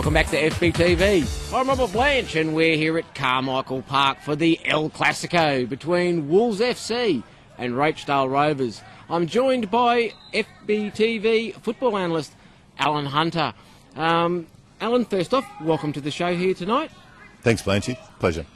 Welcome back to FBTV. I'm Robert Blanche and we're here at Carmichael Park for the El Clasico between Wolves FC and Rochedale Rovers. I'm joined by FBTV football analyst Alan Hunter. Alan, first off, welcome to the show here tonight. Thanks, Blanchy. Pleasure.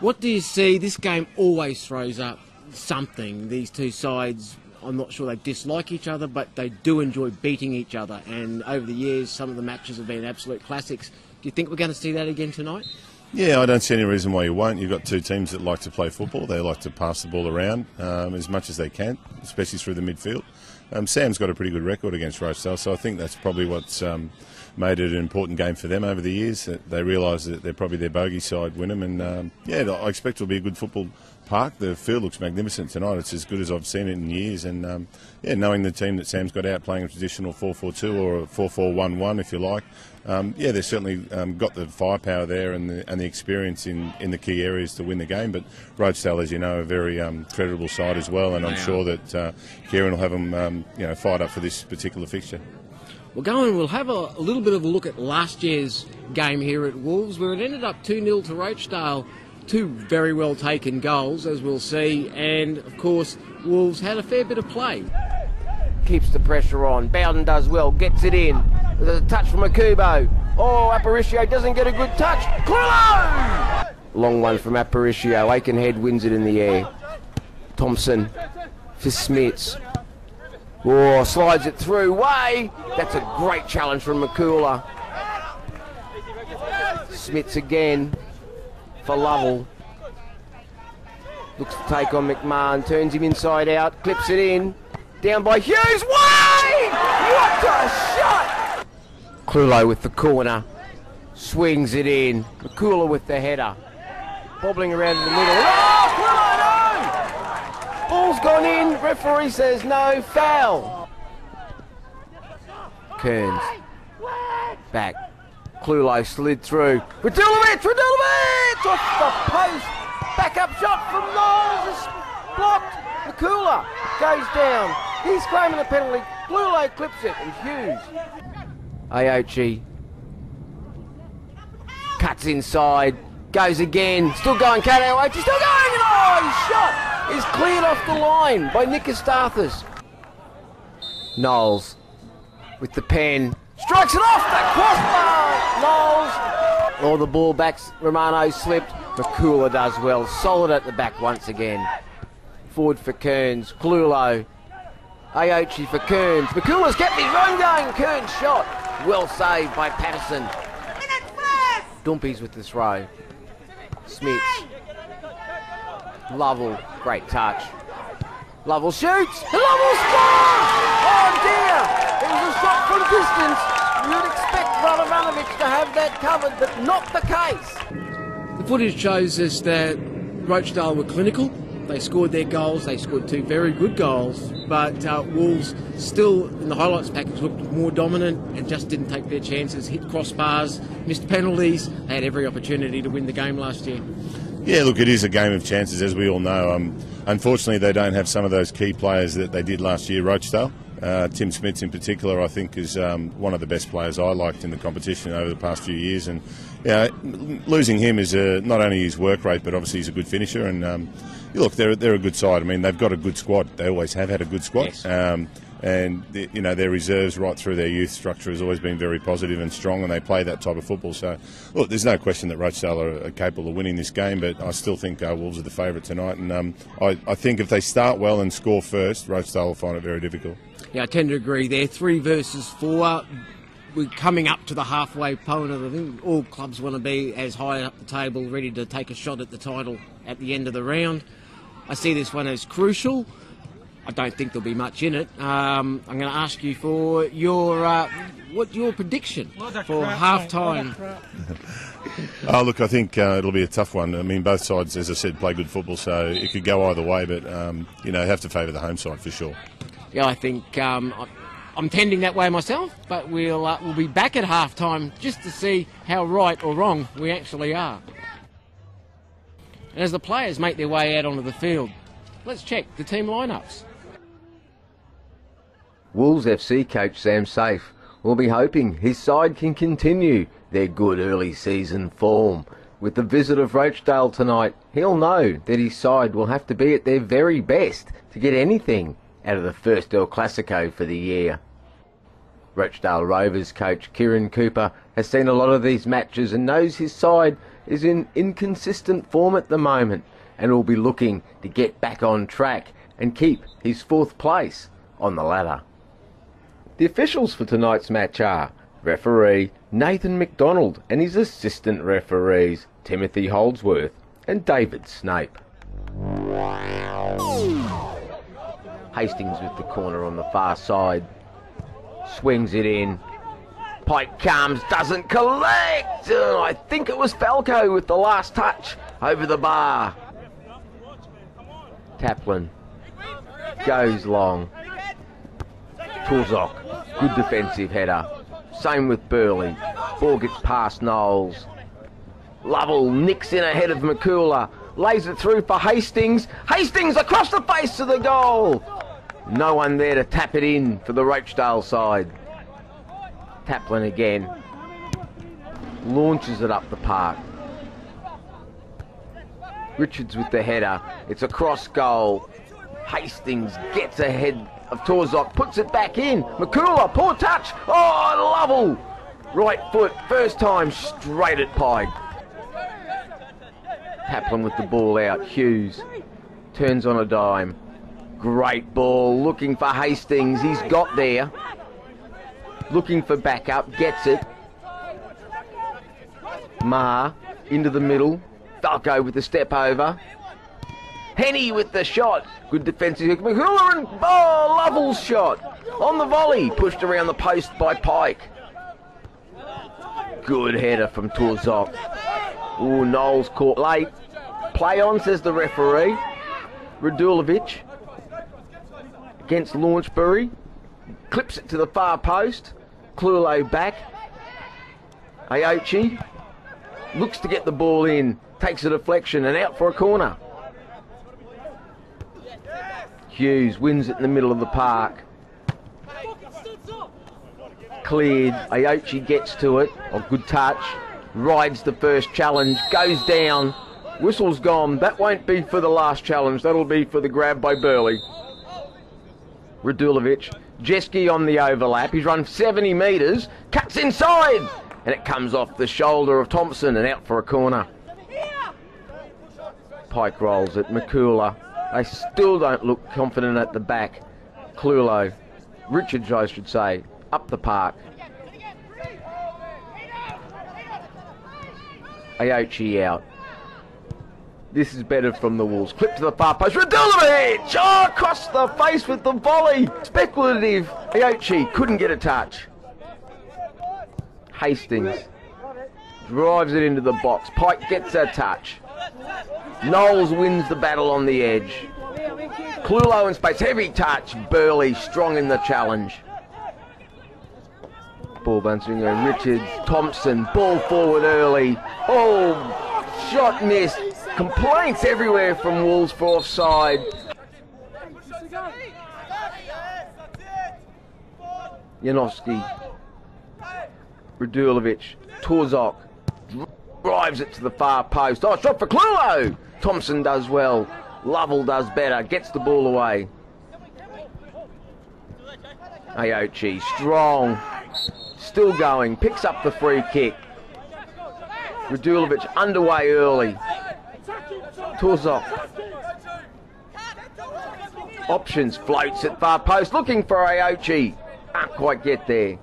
What do you see? This game always throws up something. These two sides, I'm not sure they dislike each other, but they do enjoy beating each other. And over the years, some of the matches have been absolute classics. Do you think we're going to see that again tonight? Yeah, I don't see any reason why you won't. You've got two teams that like to play football. They like to pass the ball around as much as they can, especially through the midfield. Sam's got a pretty good record against Rochedale, so I think that's probably what's made it an important game for them over the years. They realise that they're probably their bogey side win them, and yeah, I expect it'll be a good football park. The field looks magnificent tonight. It's as good as I've seen it in years, and yeah, knowing the team that Sam's got out playing a traditional 4-4-2 or a 4-4-1-1 if you like, yeah, they've certainly got the firepower there and the experience in the key areas to win the game. But Rochedale, as you know, are a very creditable side as well, and I'm sure that Kieran will have them fired up for this particular fixture. We'll have a little bit of a look at last year's game here at Wolves, where it ended up 2-0 to Rochedale. Two very well taken goals, as we'll see, and of course Wolves had a fair bit of play. Keeps the pressure on. Bowden does well, gets it in. There's a touch from Akubo. Oh, Aparicio doesn't get a good touch. Clulo! Long one from Aparicio. Aikenhead wins it in the air. Thompson for Smits. Oh, slides it through. Way! That's a great challenge from Makula. Smits again for Lovell. Looks to take on McMahon, turns him inside out, clips it in. Down by Hughes. Way! What a shot! Clulo with the corner. Swings it in. Makula with the header. Bobbling around in the middle. Oh, Clulo, no! Ball's gone in. Referee says no, foul. Kearns. Back. Clulo slid through. Radulovic off the post. Backup shot from Knowles is blocked. Makula goes down. He's claiming a penalty. Clulo clips it and Hughes. Aochi cuts inside. Goes again. Still going, Kat Aochi. Still going. And oh, his shot is cleared off the line by Nicostathis. Knowles with the pen. Strikes it off the crossbar. Knowles. Oh, the ball backs. Romano slipped. Makula does well. Solid at the back once again. Forward for Kearns. Clulo. Aochi for Kearns. Makula's kept his run going. Kearns shot. Well saved by Patterson. Dumpies with the throw. Smits. Lovell. Great touch. Lovell shoots. And Lovell scores! Oh dear! It was a shot from distance. You'd expect Radovanovic to have that covered, but not the case. The footage shows us that Rochedale were clinical. They scored their goals. They scored two very good goals, but Wolves still, in the highlights package, looked more dominant and just didn't take their chances, hit crossbars, missed penalties. They had every opportunity to win the game last year. Yeah, look, it is a game of chances, as we all know. Unfortunately, they don't have some of those key players that they did last year, Rochedale. Tim Smits in particular, I think, is one of the best players I liked in the competition over the past few years. And losing him is not only his work rate, but obviously he's a good finisher. And look, they're a good side. I mean, they've got a good squad. They always have had a good squad. Yes. And their reserves right through their youth structure has always been very positive and strong, and they play that type of football. So, look, there's no question that Rochedale are capable of winning this game, but I still think Wolves are the favourite tonight. And I think if they start well and score first, Rochedale will find it very difficult. Yeah, I tend to agree there. 3 versus 4. We're coming up to the halfway point. I think all clubs want to be as high up the table, ready to take a shot at the title at the end of the round. I see this one as crucial. I don't think there'll be much in it. I'm going to ask you for your prediction for half-time. Oh, look, I think it'll be a tough one. I mean, both sides, as I said, play good football, so it could go either way, but, have to favour the home side for sure. Yeah, I think I'm tending that way myself, but we'll be back at half-time just to see how right or wrong we actually are. And as the players make their way out onto the field, let's check the team lineups. Wolves FC coach Sam Safe will be hoping his side can continue their good early season form. With the visit of Rochedale tonight, he'll know that his side will have to be at their very best to get anything out of the first El Clasico for the year. Rochedale Rovers coach Kieran Cooper has seen a lot of these matches and knows his side is in inconsistent form at the moment and will be looking to get back on track and keep his 4th place on the ladder. The officials for tonight's match are referee Nathan McDonald and his assistant referees Timothy Holdsworth and David Snape. Hastings with the corner on the far side. Swings it in. Pike comes, doesn't collect. I think it was Falco with the last touch over the bar. Taplin goes long. Torzok, good defensive header. Same with Burley. Ball gets past Knowles. Lovell nicks in ahead of McCooler. Lays it through for Hastings. Hastings across the face of the goal. No one there to tap it in for the Rochedale side. Taplin again. Launches it up the park. Richards with the header. It's a cross goal. Hastings gets ahead of Torzok, puts it back in. McCooler, poor touch. Oh, Lovell. Right foot, first time straight at Pike. Taplin with the ball out. Hughes turns on a dime. Great ball, looking for Hastings. He's got there. Looking for backup, gets it. Maher into the middle. Falco with the step over. Henny with the shot. Good defensive. McCooler and Lovell's shot. On the volley. Pushed around the post by Pike. Good header from Torzok. Ooh, Knowles caught late. Play on, says the referee. Radulovic against Launchbury. Clips it to the far post. Clulo back. Aochi looks to get the ball in. Takes a deflection and out for a corner. Hughes wins it in the middle of the park. Cleared. Aochi gets to it. A good touch. Rides the first challenge. Goes down. Whistle's gone. That won't be for the last challenge. That'll be for the grab by Burley. Radulovic. Jeske on the overlap. He's run 70 metres. Cuts inside. And it comes off the shoulder of Thompson and out for a corner. Pike rolls it. McCooler. They still don't look confident at the back. Clulo. Richards, I should say. Up the park. Aochi out. This is better from the Wolves. Clip to the far post. Radulovic! Oh, across the face with the volley. Speculative. Aochi couldn't get a touch. Hastings drives it into the box. Pike gets a touch. Knowles wins the battle on the edge. Clulo in space. Heavy touch. Burley strong in the challenge. Ball bouncing on Richards. Thompson. Ball forward early. Oh, shot missed. Complaints everywhere from Wolves for offside. Janowski. Radulovic. Torzok. Drives it to the far post. Oh, shot for Clulo. Thompson does well. Lovell does better. Gets the ball away. Aochi. Strong. Still going. Picks up the free kick. Radulovic underway early. Torzok. Options. Floats at far post. Looking for Aochi. Can't quite get there.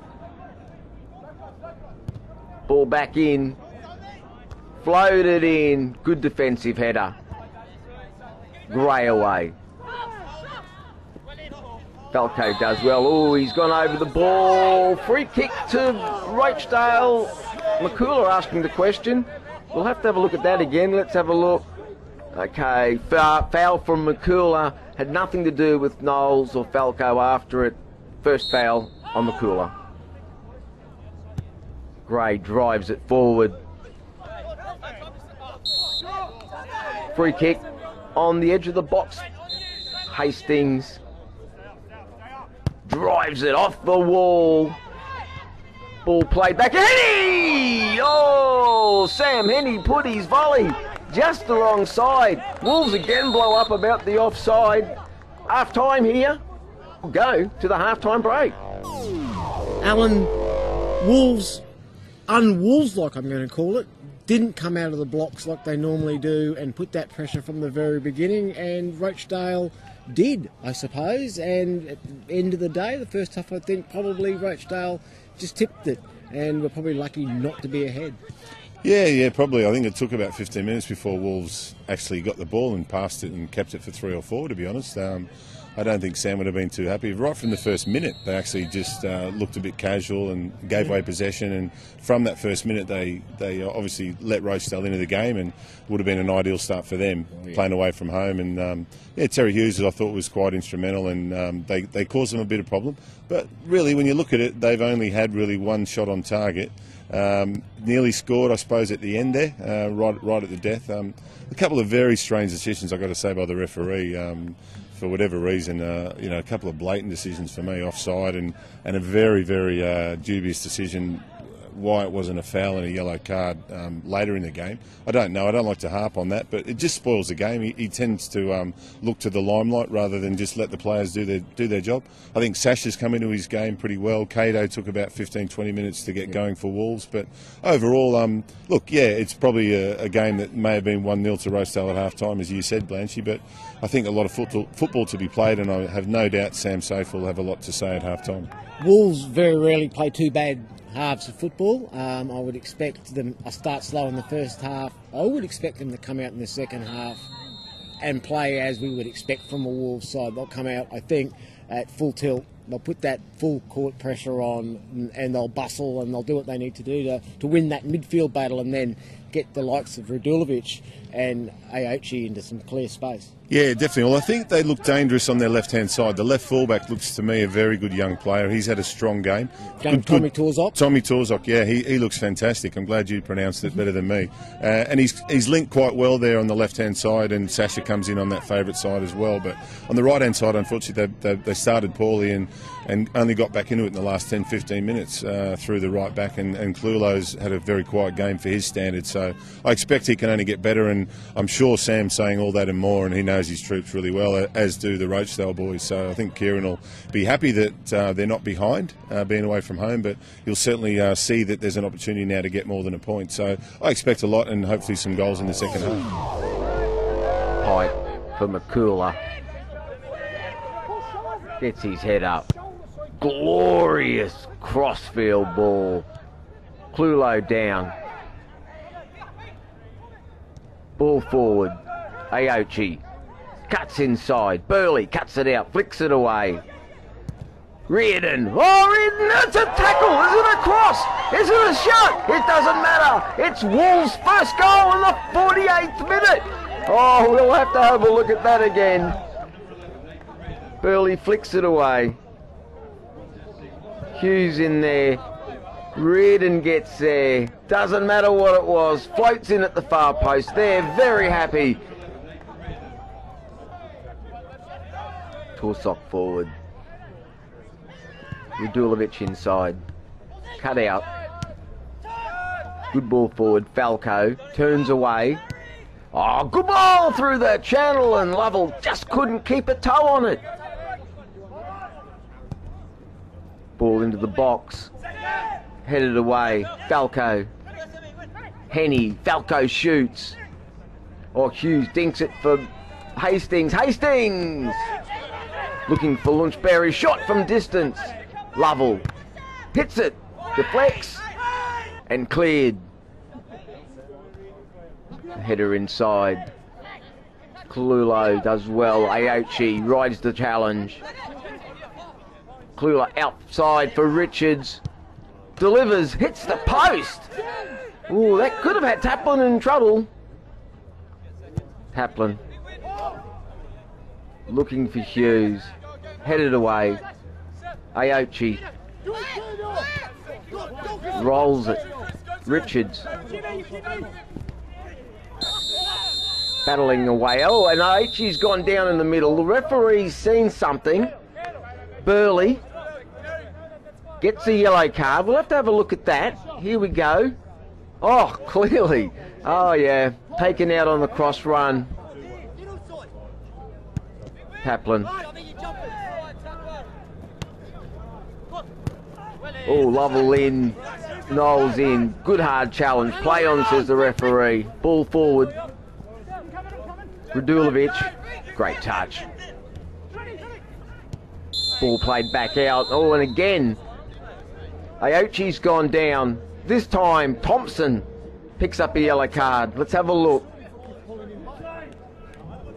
Ball back in. Floated in. Good defensive header. Gray away. Falco does well. Oh, he's gone over the ball. Free kick to Rochedale. McCooler asking the question. We'll have to have a look at that again. Let's have a look. Okay, foul from McCooler. Had nothing to do with Knowles or Falco after it. First foul on McCooler. Gray drives it forward. Free kick on the edge of the box. Hastings drives it off the wall. Ball played back. Henny! Oh, Sam Henny put his volley just the wrong side. Wolves again blow up about the offside. Half time here. We'll go to the half-time break. Alan, Wolves, un-Wolves-like I'm going to call it, didn't come out of the blocks like they normally do and put that pressure from the very beginning, and Rochedale did, I suppose, and at the end of the day, the first half, I think probably Rochedale just tipped it, and we're probably lucky not to be ahead. Yeah, probably. I think it took about 15 minutes before Wolves actually got the ball and passed it and kept it for 3 or 4, to be honest. I don't think Sam would have been too happy. Right from the first minute, they actually just looked a bit casual and gave away possession. And from that first minute, they obviously let Rochedale into the game, and would have been an ideal start for them, playing away from home. And Terry Hughes, I thought, was quite instrumental, and they caused them a bit of problem. But really, when you look at it, they've only had really one shot on target. Nearly scored, I suppose, at the end there, right at the death. A couple of very strange decisions, I've got to say, by the referee. For whatever reason, a couple of blatant decisions for me, offside, and a very, very dubious decision why it wasn't a foul and a yellow card later in the game. I don't know. I don't like to harp on that, but it just spoils the game. He tends to look to the limelight rather than just let the players do their job. I think Sasha's come into his game pretty well. Cato took about 15-20 minutes to get going for Wolves, but overall, look, yeah, it's probably a game that may have been 1-0 to Rochedale at half-time, as you said, Blanchy, but I think a lot of football to be played, and I have no doubt Sam Safe will have a lot to say at half-time. Wolves very rarely play too bad halves of football. I would expect them to start slow in the first half. I would expect them to come out in the second half and play as we would expect from a Wolves side. They'll come out, I think, at full tilt. They'll put that full court pressure on, and they'll bustle, and they'll do what they need to do to win that midfield battle, and then get the likes of Radulovic and Aochi into some clear space. Yeah, definitely. Well, I think they look dangerous on their left-hand side. The left fullback looks to me a very good young player. He's had a strong game. Tommy Torzok? Tommy Torzok, yeah, he looks fantastic. I'm glad you pronounced it better than me. And he's linked quite well there on the left-hand side, and Sasha comes in on that favourite side as well. But on the right-hand side, unfortunately, they started poorly and only got back into it in the last 10-15 minutes through the right back, and Clulo's had a very quiet game for his standards. So I expect he can only get better, and I'm sure Sam's saying all that and more, and he knows his troops really well, as do the Rochedale boys. So I think Kieran will be happy that they're not behind, being away from home, but he'll certainly see that there's an opportunity now to get more than a point. So I expect a lot, and hopefully some goals in the second half. Height for McCooler. Gets his head up. Glorious crossfield ball. Clulo down. Ball forward. Aochi cuts inside. Burley cuts it out, flicks it away. Reardon. Oh, Reardon, it's a tackle. Is it a cross? Is it a shot? It doesn't matter. It's Wolves' first goal in the 48th minute. Oh, we'll have to have a look at that again. Burley flicks it away. Hughes in there. Reardon gets there. Doesn't matter what it was. Floats in at the far post. They're very happy. Torzok forward. Radulovic inside. Cut out. Good ball forward. Falco turns away. Oh, good ball through the channel, and Lovell just couldn't keep a toe on it. Ball into the box. Headed away. Falco. Henny. Falco shoots. Oh, Hughes dinks it for Hastings. Hastings! Looking for Lunchberry. Shot from distance. Lovell hits it. Deflects. And cleared. Header inside. Clulo does well. Aochi rides the challenge. Clulo outside for Richards. Delivers, hits the post. Ooh, that could have had Taplin in trouble. Taplin. Looking for Hughes. Headed away. Aochi. Rolls it. Richards. Battling away. Oh, and Aochi's gone down in the middle. The referee's seen something. Burley Gets a yellow card. We'll have to have a look at that. Here we go. Oh, clearly. Oh, yeah. Taken out on the cross run. Taplin. Oh, Lovell in. Knowles in. Good hard challenge. Play on, says the referee. Ball forward. Radulovic. Great touch. Ball played back out. Oh, and again. Aochi's gone down. This time, Thompson picks up a yellow card. Let's have a look.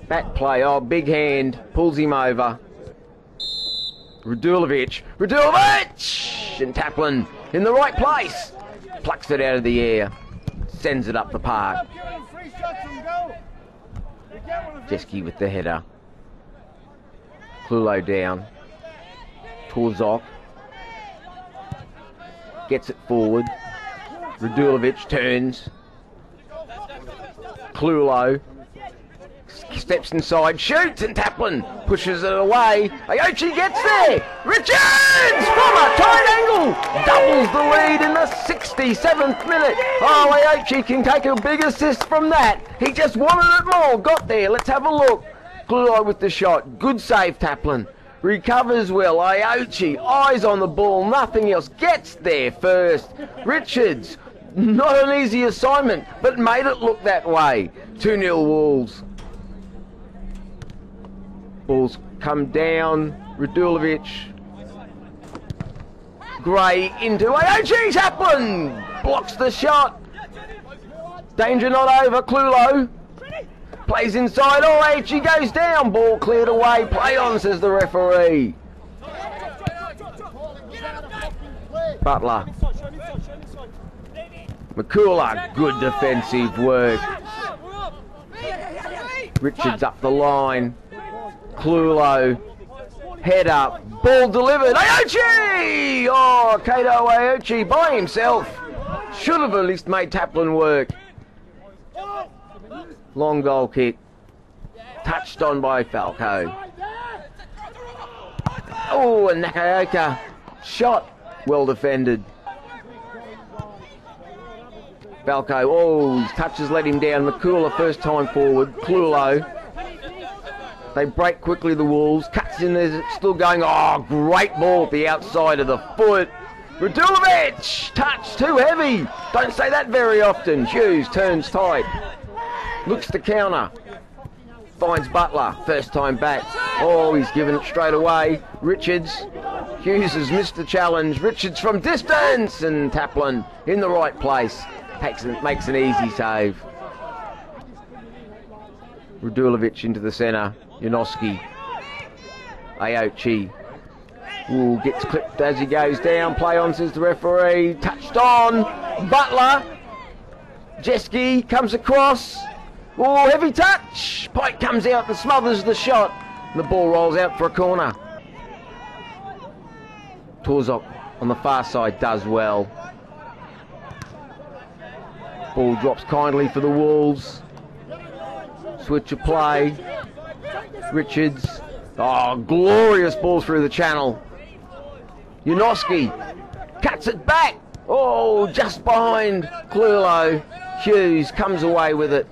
Back play. Oh, big hand. Pulls him over. Radulovic. And Taplin in the right place. Plucks it out of the air. Sends it up the park. Jeske with the header. Klulo down. Torzok. Gets it forward. Radulovic turns. Klulo steps inside, shoots, and Taplin pushes it away. Aochi gets there. Richards from a tight angle doubles the lead in the 67th minute. Oh, Aochi can take a big assist from that. He just wanted it more. Got there. Let's have a look. Klulo with the shot. Good save, Taplin. Recovers well. Aochi, eyes on the ball, nothing else. Gets there first. Richards, not an easy assignment, but made it look that way. 2-0 Wolves. Balls come down. Radulovic. Gray into Aochi. Taplin blocks the shot. Danger not over. Klulo plays inside. Oh, Aochi goes down. Ball cleared away. Play on, says the referee. Butler. McCullough. Good defensive work. Richards up the line. Klulo, head up, ball delivered, Aochi! Oh, Kato Aochi by himself. Should have at least made Taplin work. Long goal kick, touched on by Falco. Oh, and Nakaoka, shot, well defended. Falco, oh, his touches let him down. McCullough first time forward, Klulo. They break quickly, the Wolves. Cuts in there, still going. Oh, great ball at the outside of the foot. Radulovic! Touch, too heavy. Don't say that very often. Hughes turns tight. Looks to counter. Finds Butler. First time back. Oh, he's given it straight away. Richards. Hughes has missed the challenge. Richards from distance. And Taplin in the right place. Makes an easy save. Radulovic into the centre. Janoski. Aochi. Ooh, gets clipped as he goes down. Play on, says the referee. Touched on. Butler. Jeske comes across. Ooh, heavy touch. Pike comes out and smothers the shot. And the ball rolls out for a corner. Torzok on the far side does well. Ball drops kindly for the Wolves. Switch of play. Richards. Oh, glorious ball through the channel. Janoski cuts it back. Oh, just behind Klulo. Hughes comes away with it.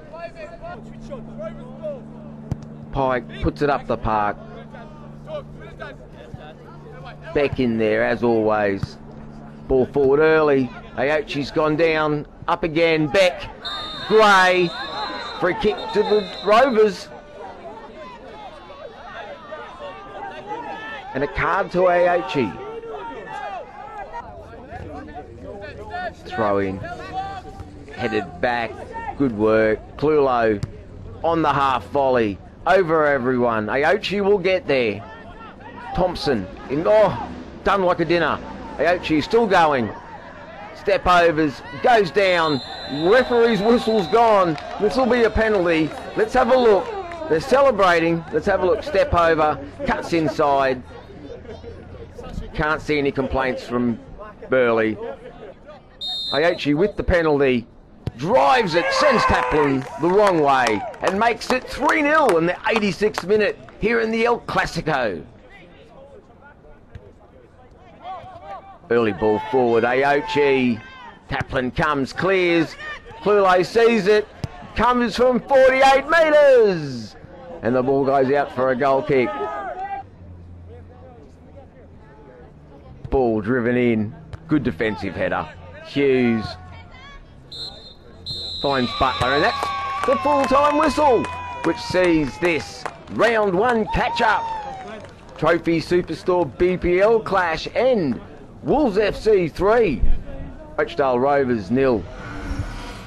Pike puts it up the park. Beck in there as always. Ball forward early. Aochi's gone down. Up again. Beck. Gray. Free kick to the Rovers. And a card to Aochi. Throw in. Headed back. Good work. Klulo on the half volley. Over everyone. Aochi will get there. Thompson. Done like a dinner. Aochi still going. Step overs. Goes down. Referee's whistle's gone. This will be a penalty. Let's have a look. They're celebrating. Let's have a look. Step over. Cuts inside. Can't see any complaints from Burley. Aochi with the penalty. Drives it, sends Taplin the wrong way and makes it 3-0 in the 86th minute here in the El Clasico. Early ball forward, Aochi. Taplin comes, clears. Clulo sees it. Comes from 48 metres. And the ball goes out for a goal kick. Ball driven in. Good defensive header. Hughes finds Butler, and that's the full-time whistle, which sees this round one catch-up. Trophy Superstore BPL clash end. Wolves FC 3. Rochedale Rovers 0.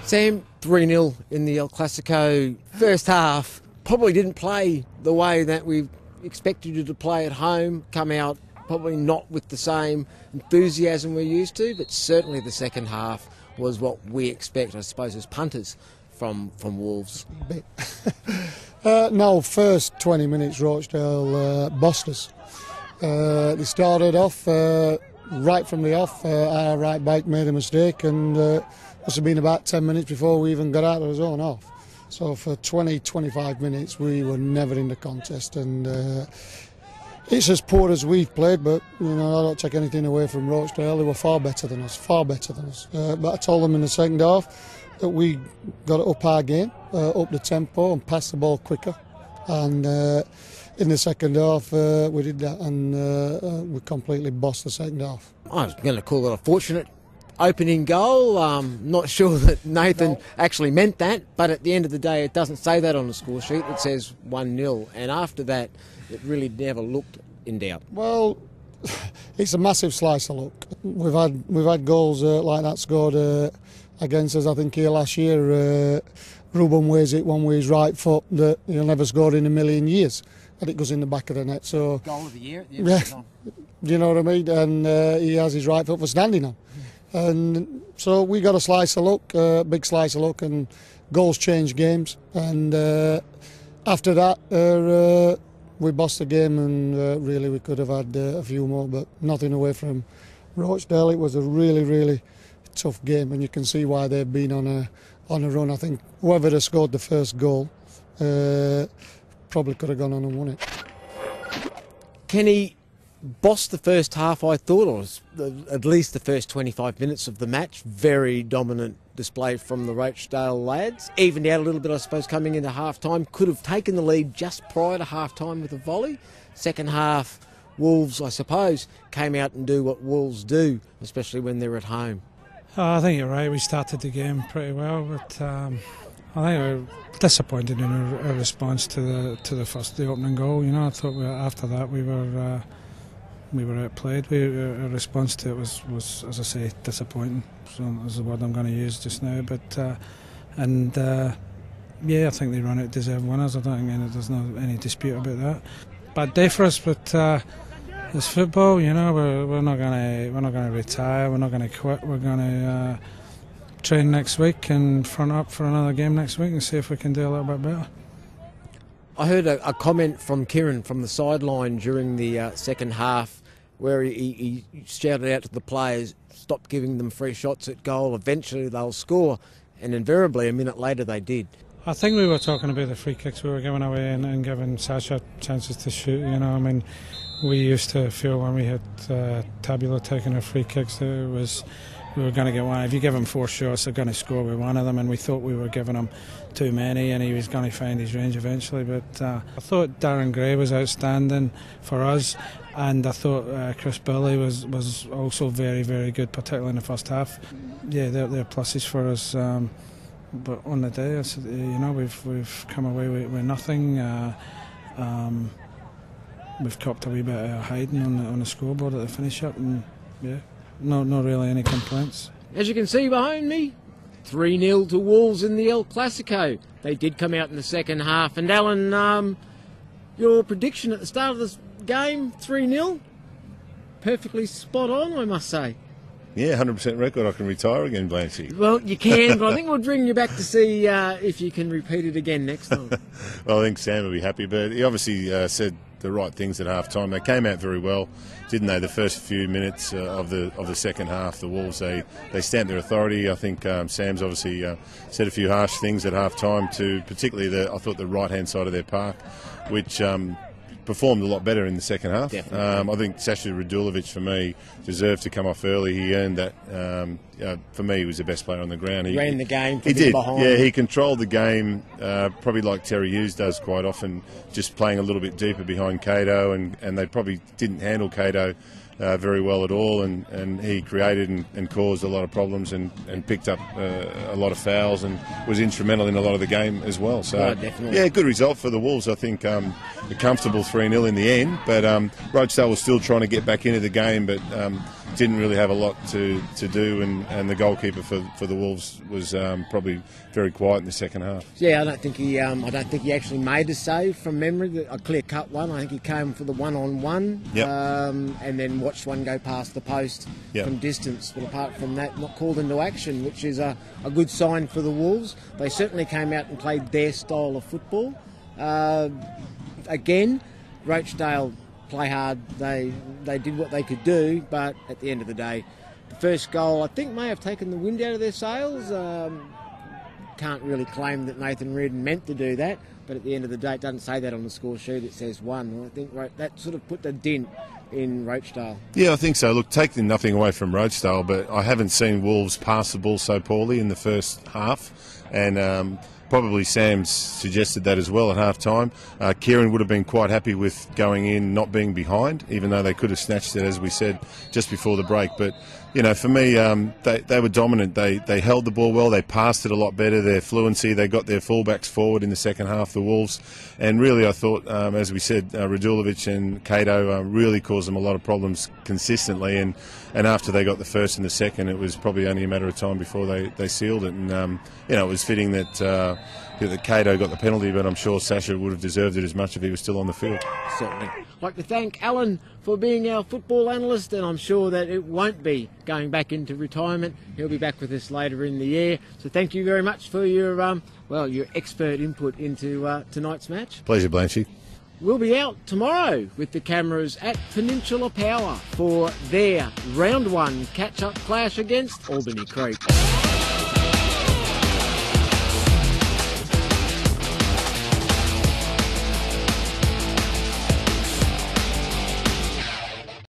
Sam, 3-0 in the El Clasico. First half probably didn't play the way that we expected you to play at home. Come out probably not with the same enthusiasm we're used to, but certainly the second half was what we expect, I suppose, as punters from Wolves. No, first 20 minutes Rochdale bossed us. They started off right from the off. Our right back made a mistake, and must have been about 10 minutes before we even got out of the zone off. So for 20-25 minutes we were never in the contest, and it's as poor as we've played, but I don't take anything away from Rochdale. They were far better than us. But I told them in the second half that we got to up our game, up the tempo and pass the ball quicker. And in the second half we did that, and we completely bossed the second half. I was going to call it a fortunate opening goal. Not sure that Nathan actually meant that, but at the end of the day it doesn't say that on the score sheet. It says 1-0, and after that it really never looked in doubt. Well, it's a massive slice of luck. We've had goals like that scored against us. I think here last year, Ruben weighs it one with his right foot that he'll never score in a million years, and it goes in the back of the net. So Goal of the year. Yeah, you know what I mean. And he has his right foot for standing on, and so we got a slice of luck, big slice of luck, and goals change games. And after that, we bossed the game, and really we could have had a few more, but nothing away from Rochdale. It was a really, really tough game, and you can see why they've been on a run. I think whoever had scored the first goal probably could have gone on and won it. Kenny bossed the first half, I thought, or at least the first 25 minutes of the match. Very dominant display from the Rochedale lads. Evened out a little bit, I suppose, coming into half-time. Could have taken the lead just prior to half-time with a volley. Second half, Wolves, I suppose, came out and do what Wolves do, especially when they're at home. I think you're right. We started the game pretty well, but I think we're disappointed in our response to the opening goal. I thought after that we were outplayed. Our response to it was, as I say, disappointing. So that's the word I'm going to use just now. But yeah, I think they run out deserved winners. I don't think there's no any dispute about that. Bad day for us, but it's football. We're not going to retire. We're not going to quit. We're going to train next week and front up for another game next week and see if we can do a little bit better. I heard a comment from Kieran from the sideline during the second half where he shouted out to the players, stop giving them free shots at goal, eventually they'll score, and invariably a minute later they did. I think we were talking about the free kicks we were giving away and giving Sasha chances to shoot. We used to feel when we had Tabula taking our free kicks that we were going to get one. If you give him 4 shots, they're going to score with one of them, and we thought we were giving him too many, and he was going to find his range eventually. But I thought Darren Gray was outstanding for us, and I thought Chris Billy was also very, very good, particularly in the first half. Yeah, they're pluses for us. But on the day, we've come away with nothing. We've copped a wee bit of hiding on the scoreboard at the finish up, and yeah, not really any complaints. As you can see behind me, 3-0 to Wolves in the El Clasico. They did come out in the second half. And Alan, your prediction at the start of this game, 3-0, perfectly spot on, I must say. Yeah, 100% record. I can retire again, Blanchie. Well, you can, but I think we'll bring you back to see if you can repeat it again next time. Well, I think Sam will be happy, but he obviously said the right things at half time. They came out very well, didn't they? The first few minutes of the second half, the Wolves, they stamped their authority. I think Sam's obviously said a few harsh things at half time to particularly I thought the right hand side of their park, which performed a lot better in the second half. Definitely. I think Sasha Radulovic, for me, deserved to come off early. He earned that. For me, he was the best player on the ground. He ran the game from He did. behind. Yeah, he controlled the game, probably like Terry Hughes does quite often, just playing a little bit deeper behind Cato, and they probably didn't handle Cato very well at all, and he created and caused a lot of problems and picked up a lot of fouls and was instrumental in a lot of the game as well. So, definitely. yeah, good result for the Wolves. I think a comfortable 3-0 in the end, but Rochedale was still trying to get back into the game, but didn't really have a lot to do, and the goalkeeper for the Wolves was probably very quiet in the second half. Yeah, I don't think he actually made a save from memory, a clear-cut one. I think he came for the one-on-one, and then watched one go past the post from distance. But apart from that, not called into action, which is a good sign for the Wolves. They certainly came out and played their style of football. Again, Rochedale play hard. They did what they could do, but at the end of the day, the first goal I think may have taken the wind out of their sails. Can't really claim that Nathan Reardon meant to do that, but at the end of the day, it doesn't say that on the score sheet. It says 1. I think that sort of put the dent in Rochedale. Yeah, I think so. Look, taking nothing away from Rochedale, but I haven't seen Wolves pass the ball so poorly in the first half, and probably Sam's suggested that as well at half-time. Kieran would have been quite happy with going in, not being behind, even though they could have snatched it, as we said, just before the break. But, you know, for me, they were dominant. They held the ball well. They passed it a lot better. Their fluency, they got their fullbacks forward in the second half, the Wolves. And really, I thought, as we said, Radulovic and Cato really caused them a lot of problems consistently. And after they got the first and the second, it was probably only a matter of time before they sealed it. And, you know, it was fitting that Cato got the penalty, but I'm sure Sasha would have deserved it as much if he was still on the field. Certainly. I'd like to thank Alan for being our football analyst, and I'm sure that it won't be going back into retirement. He'll be back with us later in the year. So thank you very much for your your expert input into tonight's match. Pleasure, Blanchy. We'll be out tomorrow with the cameras at Peninsula Power for their round 1 catch-up clash against Albany Creek.